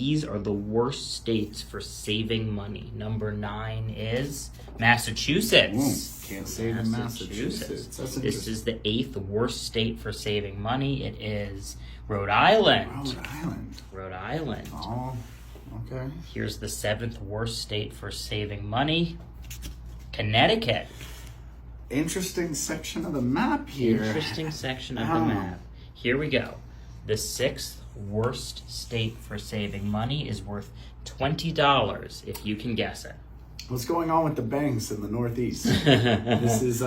These are the worst states for saving money. Number 9 is Massachusetts. Can't save in Massachusetts. That's This is the 8th worst state for saving money. It is Rhode Island. Rhode Island. Oh, okay. Here's the 7th worst state for saving money. Connecticut. Interesting section of the map here. Interesting section of the map. Here we go. The 6th worst state for saving money is worth $20 if you can guess it. What's going on with the banks in the Northeast? This is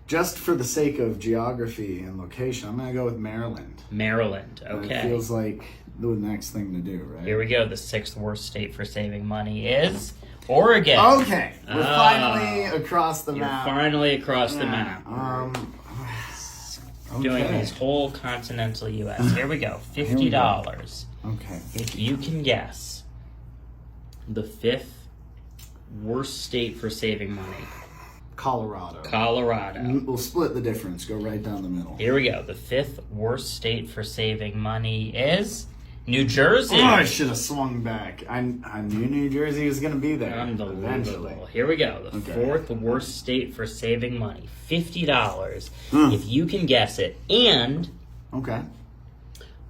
just for the sake of geography and location. I'm going to go with Maryland. Maryland, okay. It feels like the next thing to do, right? Here we go. The 6th worst state for saving money is Oregon. Okay. We're finally across the map. You're finally across the map. Doing Okay. this whole continental U.S. Here we go. $50. Okay. If you can guess the 5th worst state for saving money. Colorado. We'll split the difference. Go right down the middle. Here we go. The 5th worst state for saving money is New Jersey. Oh, I should have swung back. I knew New Jersey was going to be there. Unbelievable. Eventually. Here we go. The 4th worst state for saving money. $50 if you can guess it. And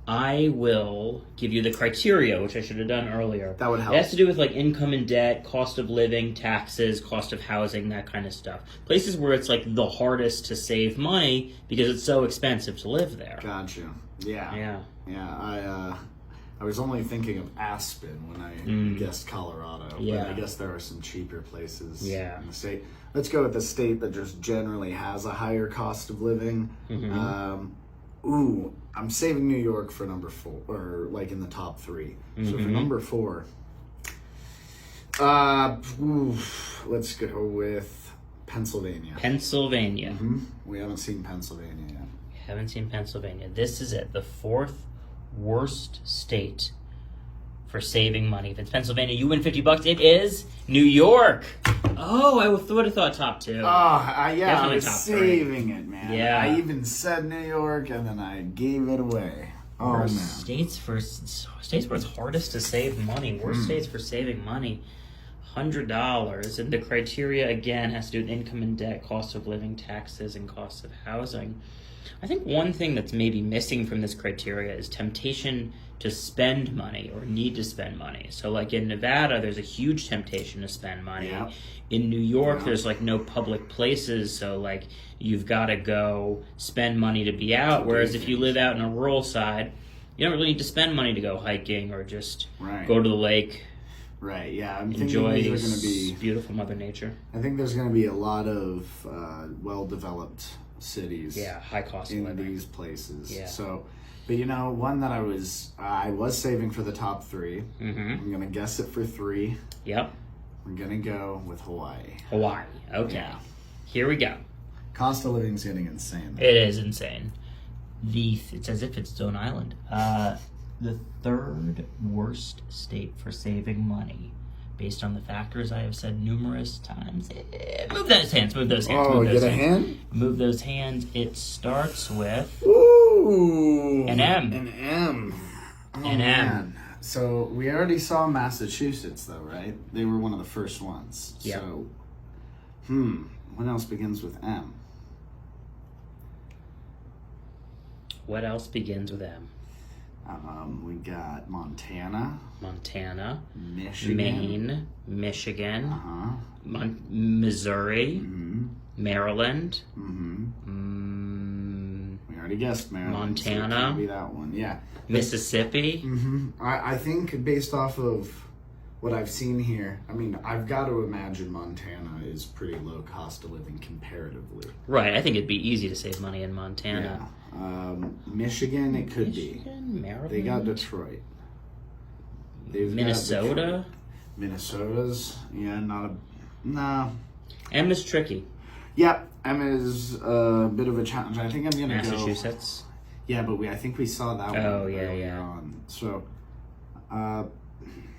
I will give you the criteria, which I should have done earlier. That would help. It has to do with like income and debt, cost of living, taxes, cost of housing, that kind of stuff. Places where it's like the hardest to save money because it's so expensive to live there. Gotcha. Yeah. Yeah. I was only thinking of Aspen when I guessed Colorado. Yeah. But I guess there are some cheaper places in the state. Let's go with the state that just generally has a higher cost of living. I'm saving New York for number 4, or like in the top 3. So for number 4, let's go with Pennsylvania. Pennsylvania. We haven't seen Pennsylvania yet. Haven't seen Pennsylvania. This is it. The 4th worst state for saving money. If it's Pennsylvania, you win $50. It is New York. Oh, I would have thought top 2. I Definitely was top saving it, man. Yeah. I even said New York, and then I gave it away. Oh, man. States where it's hardest to save money. Worst states for saving money. $100. And the criteria, again, has to do with income and debt, cost of living, taxes, and cost of housing. I think one thing that's maybe missing from this criteria is temptation to spend money or need to spend money. So like in Nevada, there's a huge temptation to spend money. Yep. In New York, there's like no public places, so like you've got to go spend money to be out. Whereas if you live out in a rural side, you don't really need to spend money to go hiking or just go to the lake. Right, yeah. I'm enjoy thinking these are going to be beautiful Mother Nature. I think there's going to be a lot of well-developed cities. Yeah, high cost of in living. these places. Yeah. So, but you know, one that I was saving for the top 3. I'm going to guess it for 3. Yep. I'm going to go with Hawaii. Hawaii. Okay. Yeah. Here we go. Cost of living is getting insane. It is insane. It's as if it's its own island. The 3rd worst state for saving money, based on the factors I have said numerous times. Move those hands. Move those hands. Get a hand? Move those hands. It starts with Ooh, an M. An M. Oh, an M. Man. So we already saw Massachusetts, though, right? They were one of the first ones. Yeah. So, what else begins with M? What else begins with M? We got Montana, Michigan, Maine, Michigan, Missouri, Maryland. We already guessed Maryland. Montana. So it can't be that one. Yeah. Mississippi. I think based off of what I've seen here, I mean, I've got to imagine Montana is pretty low cost of living comparatively. Right. I think it'd be easy to save money in Montana. Yeah. Michigan, it could be. Maryland. They got Detroit. Minnesota. Minnesota's, no. M is tricky. Yep, M is a bit of a challenge. I think I'm gonna Massachusetts. go. Yeah, but I think we saw that one earlier on. So, I'm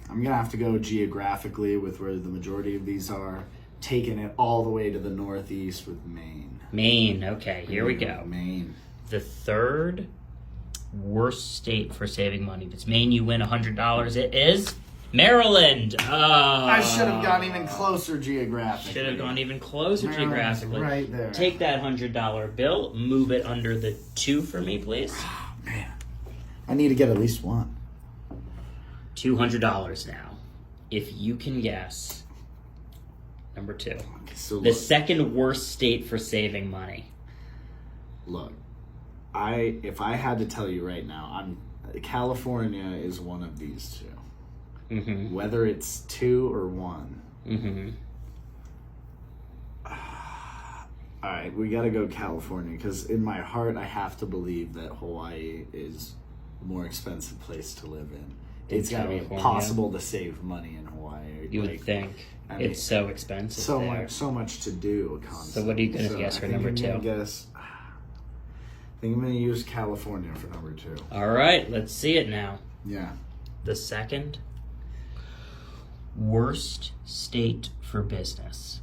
gonna have to go geographically with where the majority of these are, taking it all the way to the northeast with Maine. Maine. Okay, here we go. Maine. The 3rd worst state for saving money. If it's Maine, you win $100. It is Maryland. I should have gone even closer geographically. Should have gone even closer Maryland's geographically. right there. Take that $100 bill, move it under the 2 for me, please. Oh, man. I need to get at least one. $200 now. If you can guess, number 2. Okay, so The second worst state for saving money. Look, if I had to tell you right now, California is one of these 2. Mm-hmm. Whether it's 2 or 1. Mm-hmm. All right, we got to go California because in my heart, I have to believe that Hawaii is a more expensive place to live in. It's got to be impossible to save money in Hawaii. You would think. I mean, it's so expensive so much to do. So what are you going to guess for number 2? I think I'm going to use California for number 2. All right, let's see it now. Yeah. The second worst state for business.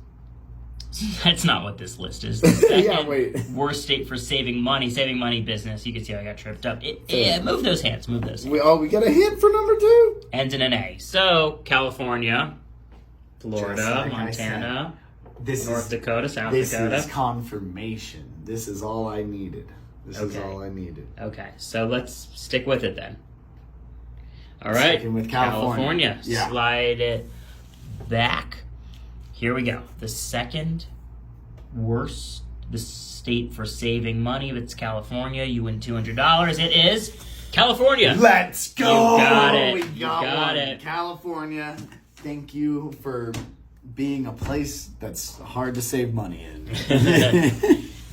That's not what this list is. The second worst state for saving money business. You can see I got tripped up. Move those hands. We got a hint for number 2? Ends in an A. So, California, Florida, Montana, North Dakota, South Dakota. This is confirmation. This is all I needed. Okay, so let's stick with it then. All right, sticking with California. Yeah. Slide it back. Here we go. The second worst state for saving money. If it's California, you win $200. It is California. Let's go. You got it. We got it. California. Thank you for being a place that's hard to save money in.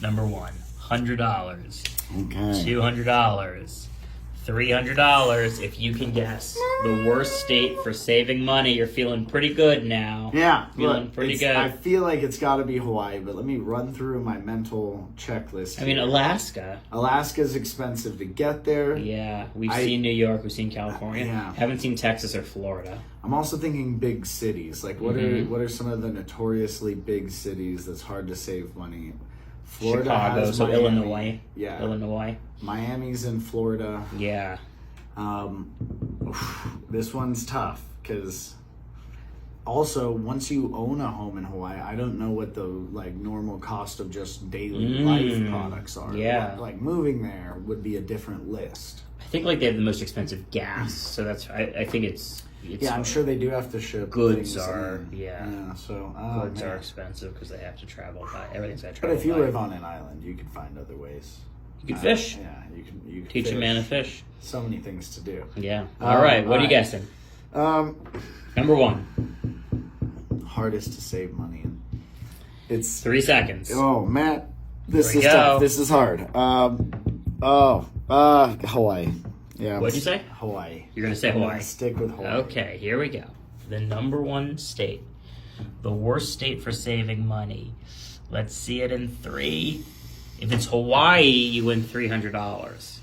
Number 1, $100. Okay. $200. $300 if you can guess. The worst state for saving money. You're feeling pretty good now. Yeah. Feeling pretty good. I feel like it's got to be Hawaii, but let me run through my mental checklist. I mean, Alaska. Alaska's expensive to get there. Yeah. We've seen New York. We've seen California. Yeah. Haven't seen Texas or Florida. I'm also thinking big cities. Like, what are some of the notoriously big cities that's hard to save money? Florida Chicago, has so Miami. Illinois. Yeah. Illinois. Miami's in Florida. Yeah. This one's tough because also once you own a home in Hawaii, I don't know what the normal cost of just daily life products are. Yeah. Like moving there would be a different list. I think they have the most expensive gas, so that's I think it's yeah, I'm sure they do have to ship goods things are in. yeah. So goods are expensive because they have to travel by everything's got to But travel. if you by. live on an island, you can find other ways. You can fish. Yeah, you can teach fish. a man to fish. So many things to do. Yeah. All right. What are you guessing? Number 1. Hardest to save money in. It's 3 seconds. Oh, Matt, this is tough. This is hard. Hawaii. Yeah. What'd you say? Hawaii. You're gonna say I'm Hawaii. gonna stick with Hawaii. Okay. Here we go. The number 1 state, the worst state for saving money. Let's see it in 3. If it's Hawaii, you win $300.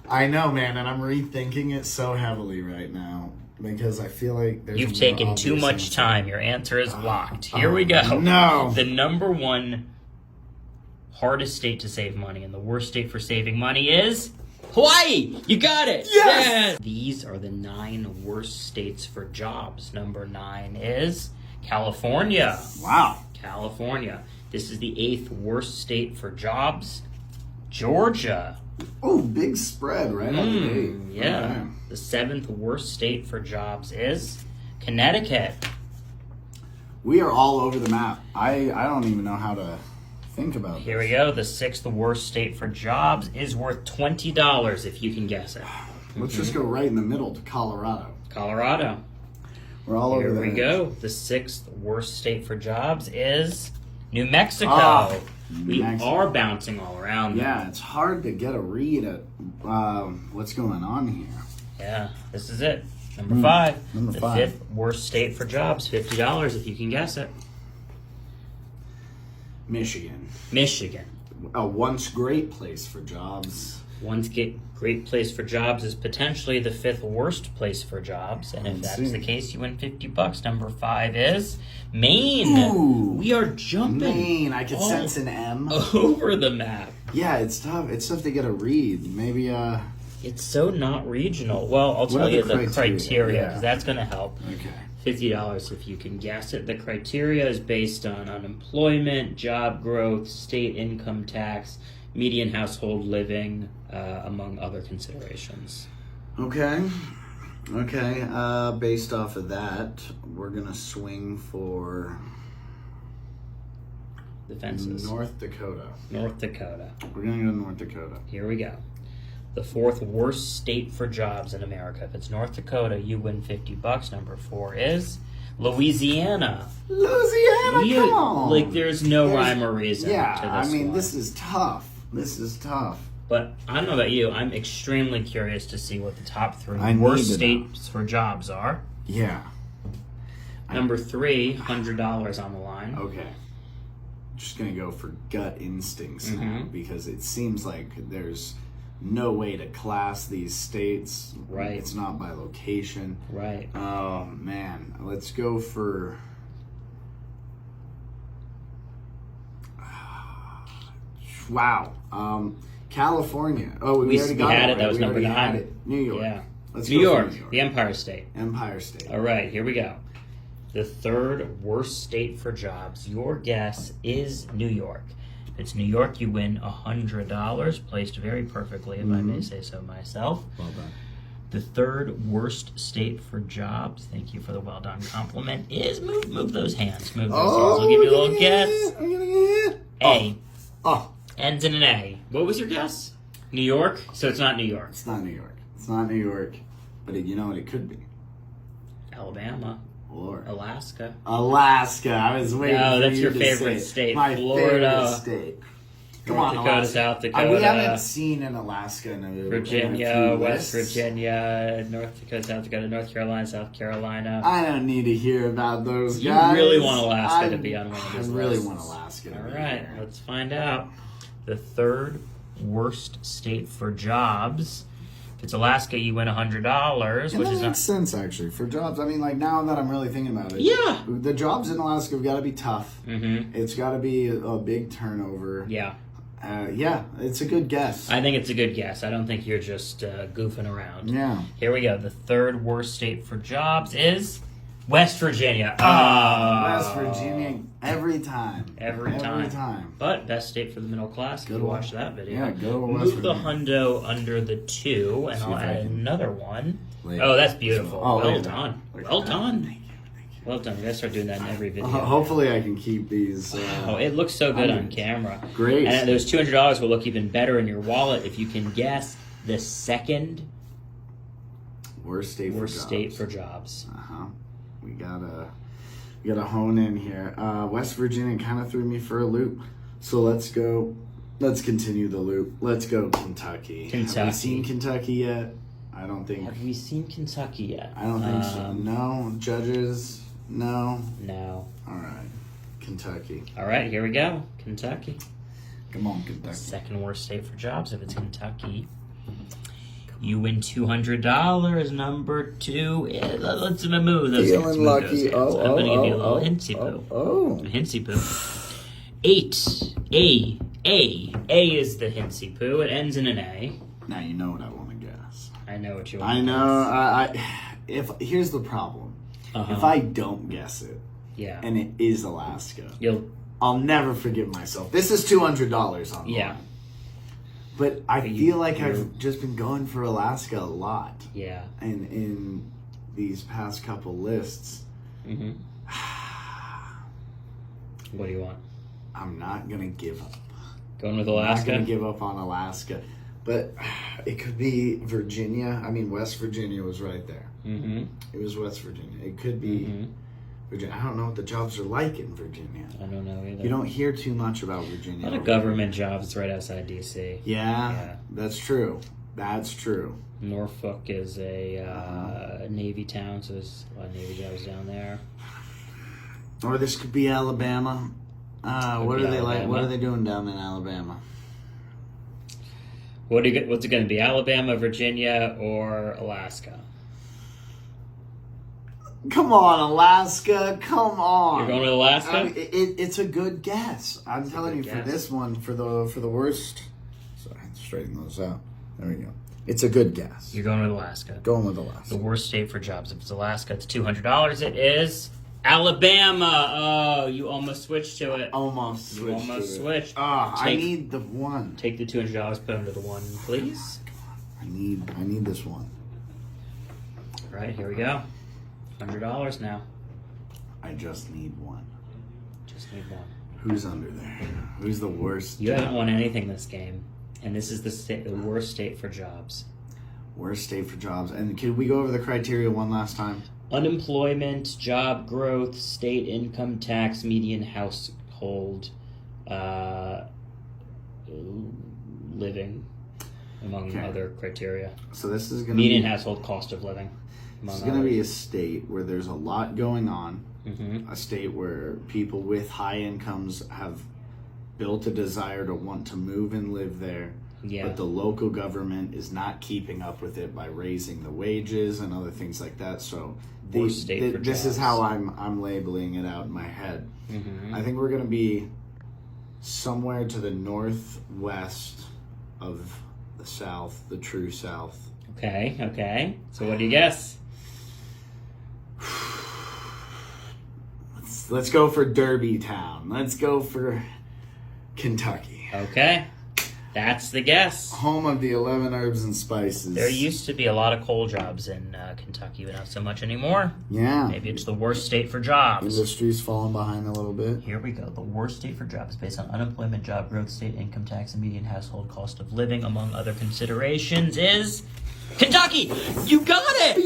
I know, man, and I'm rethinking it so heavily right now because I feel like there's You've taken too much time. Your answer is locked. Here we go. No. The number 1 hardest state to save money and the worst state for saving money is Hawaii. You got it. Yes. These are the 9 worst states for jobs. Number 9 is California. Wow. California. This is the 8th worst state for jobs. Georgia. Oh, big spread right on the date. Yeah. Okay. The 7th worst state for jobs is Connecticut. We are all over the map. I don't even know how to think about Here we go. The 6th worst state for jobs is worth $20 if you can guess it. Let's just go right in the middle to Colorado. Colorado. We're all over there. Here we go. The 6th worst state for jobs is New Mexico. We are bouncing all around. Yeah, it's hard to get a read at what's going on here. Yeah, this is it. Number 5. Number the 5. 5th worst state for jobs, $50 if you can guess it. Michigan. Michigan. A once great place for jobs. Once great place for jobs is potentially the 5th worst place for jobs, and if that's the case, you win $50. Number 5 is Maine. Ooh, we are jumping. Maine. I could sense an M over the map. Yeah, it's tough. It's tough to get a read. Maybe It's so not regional. Well, I'll tell are you the the criteria? criteria, Yeah. because that's going to help. Okay. $50 if you can guess it. The criteria is based on unemployment, job growth, state income tax, median household living, among other considerations. Okay. Based off of that, we're gonna swing for The fences. North Dakota. North Dakota. We're gonna go to North Dakota. Here we go. The fourth worst state for jobs in America. If it's North Dakota, you win $50. Number 4 is Louisiana. Louisiana, come on! Like, there's no rhyme or reason to this I mean, one. this is tough. But I don't know about you. I'm extremely curious to see what the top 3 I worst need to know. states for jobs are. Yeah. Number 3, $100 on the line. Okay. Just gonna go for gut instincts now because it seems like there's no way to class these states. Right. It's not by location. Right. Oh man, let's go for. Wow. California. Oh, we already got had it. it. That was We number already 9. had it. New York. Yeah. Let's New go for York, New York. the Empire State. Empire State. All right, here we go. The third worst state for jobs. Your guess is New York. If it's New York, you win $100, placed very perfectly, if I may say so myself. Well done. The third worst state for jobs, thank you for the well done compliment, is move those hands. Move those hands. I'll give you a little guess. I'm gonna get A. Oh, Ends in an A. What was your guess? New York? So it's not New York. it's not New York. It's not New York. But you know what it could be? Alabama. Or Alaska. Alaska. I was waiting No, for that's you your to favorite say state. My Florida. favorite state. Come North on, Dakota, Alaska. South Dakota. We haven't seen an Alaska in a Virginia, in a few West lists. Virginia, North Dakota, South Dakota, North Carolina, South Carolina. I don't need to hear about those You guys. really want Alaska to be on one of these I really lists. want Alaska to All be right, there. let's find out. The third worst state for jobs. If it's Alaska, you win $100, And which that is makes not. sense, actually, for jobs. I mean, like, now that I'm really thinking about it. Yeah. The jobs in Alaska have got to be tough. Mm-hmm. It's got to be a big turnover. Yeah, Yeah, it's a good guess. I think it's a good guess. I don't think you're just goofing around. Yeah. Here we go. The third worst state for jobs is West Virginia. West Virginia, every time. Every time. But best state for the middle class. Go If to you watch that video. Yeah, go to West Move the Virginia. hundo under the 2, and See I'll if I add can- another one. Wait. Oh, that's beautiful. Oh, well look at done. that. Well Look at done. that. Thank you. Well done. We gotta start doing that in every video. Hopefully, I can keep these. Oh, it looks so good on hundreds. camera. Great. And those $200 will look even better in your wallet if you can guess the second Worst state for worst jobs. state for jobs. We gotta hone in here. West Virginia kind of threw me for a loop, so let's go. Let's continue the loop. Let's go Kentucky. Have Kentucky. we seen Kentucky yet? I don't think. Have we seen Kentucky yet? I don't think so. No judges. No. No. All right, Kentucky. All right, here we go. Kentucky. Come on, Kentucky. Second worst state for jobs if it's Kentucky. You win $200. Number 2 is, let's move those hands. Feeling Move lucky. those hands. Oh, I'm going to give you a little oh, hintsy poo. oh. A hintsy poo. 8. A is the hintsy poo. It ends in an A. Now you know what I want to guess. I know what you want I to know. guess. If here's the problem. Uh-huh. If I don't guess it, Yeah. and it is Alaska, I'll never forgive myself. This is $200 on the Yeah. line. But I But feel like you're- I've just been going for Alaska a lot, Yeah. and in these past couple lists, Mm-hmm. What do you want? I'm not gonna give up. Going with I'm not Alaska? gonna give up on Alaska, but it could be Virginia. I mean, West Virginia was right there. Mm-hmm. It was West Virginia. It could be Mm-hmm. Virginia. I don't know what the jobs are like in Virginia. I don't know either. You don't hear too much about A Virginia. lot of government jobs right outside D.C. Yeah, that's true. That's true. Norfolk is a Navy town, so there's a lot of Navy jobs down there. Or this could be Alabama. What be are they like? What Alabama. are they doing down in Alabama? What's it going to be? Alabama, Virginia, or Alaska? Come on, Alaska! Come on! You're going with Alaska? I mean, it's a good guess. I'm It's a telling you, good for guess. this one, for the worst. Sorry, straighten those out. There we go. It's a good guess. You're going with Alaska. Going with The Alaska. worst state for jobs. If it's Alaska, it's $200. It is Alabama. Oh, you almost switched to it. Almost switched. You almost switched. I need the one. Take the $200, put under the one, please. I need this one. All right, here we go. $100 now. I just need one. Just need one. Who's under there? Who's the worst? You haven't won anything this game, and this is the worst state for jobs. Worst state for jobs. And could we go over the criteria one last time? Unemployment, job growth, state income tax, median household living, among other criteria. So this is going to Median household cost of living. This is going to be a state where there's a lot going on. Mm-hmm. A state where people with high incomes have built a desire to want to move and live there. Yeah. But the local government is not keeping up with it by raising the wages and other things like that. So this is how I'm labeling it out in my head. Mm-hmm. I think we're going to be somewhere to the northwest of the South, the true South. Okay. So what do you guess? Let's go for Derby Town. Let's go for Kentucky. Okay. That's the guess. Home of the 11 herbs and spices. There used to be a lot of coal jobs in Kentucky, but not so much anymore. Yeah. Maybe it's the worst state for jobs. Industry's falling behind a little bit. Here we go. The worst state for jobs based on unemployment, job growth, state income tax, and median household cost of living, among other considerations, is Kentucky. You got it!